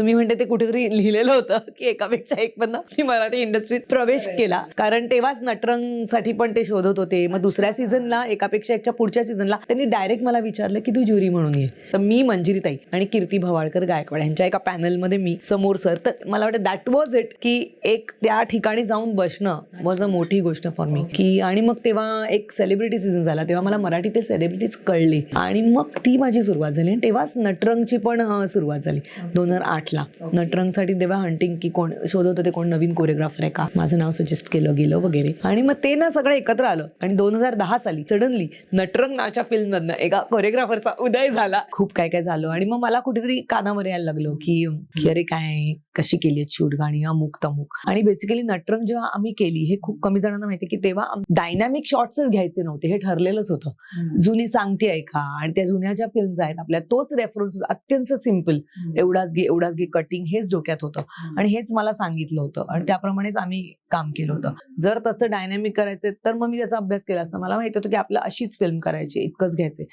तर मी म्हणते ते कुठेतरी लिहिलेलं होतं की एकापेक्षा एक पण मी मराठी इंडस्ट्रीत प्रवेश केला, कारण तेव्हाच नटरंगसाठी पण ते शोधत होते. मग दुसऱ्या सीझनला एकापेक्षा एकच्या पुढच्या सीझनला त्यांनी डायरेक्ट मला विचारलं की तू ज्युरी म्हणून ये. तर मी, मंजिरीताई आणि कीर्ती भवाळकर गायकवाड यांच्या एका पॅनलमध्ये मी समोर सर. तर मला वाटतं दॅट वॉज इट, की एक त्या ठिकाणी जाऊन बसणं वॉज अ मोठी गोष्ट फॉर मी. की आणि मग तेव्हा एक सेलिब्रिटी सीझन झाला, तेव्हा मला मराठी ते सेलिब्रिटीज कळली आणि मग ती माझी सुरुवात झाली. आणि तेव्हाच नटरंगची पण सुरुवात झाली 2008ला. नटरंगसाठी तेव्हा हंटिंग की कोण शोधत होते, कोण नवीन कोरिओग्राफर आहे का, माझं नाव सजेस्ट केलं गेलं वगैरे. आणि मग ते ना सगळं एकत्र आलं आणि 2010 साली सडनली नटरंग नाच्या फिल्म मधनं एका कोरिओग्राफरचा उदय झाला. खूप काय काय झालं आणि मग मला कुठेतरी कानावर यायला लागलो की अरे काय, कशी केली शूट गाणी, अमुक तमुक. आणि बेसिकली नटरंग जेव्हा आम्ही केली, हे खूप कमी जणांना माहिती की तेव्हा डायनॅमिक शॉट्सच घ्यायचे नव्हते, हे ठरलेलंच होतं. जुनी सांगते ऐका आणि त्या जुन्या ज्या फिल्म्स आहेत आपल्या, तोच रेफरन्स अत्यंत सिम्पल, एवढाच घे कटिंग, हेच डोक्यात होतं आणि हेच मला सांगितलं होतं आणि त्याप्रमाणेच आम्ही काम केलं होतं. जर तसं डायनॅमिक करायचं तर मग मी त्याचा अभ्यास केला असता. मला माहिती होतं की आपलं अशीच फिल्म करायची, इतकंच घ्यायचे.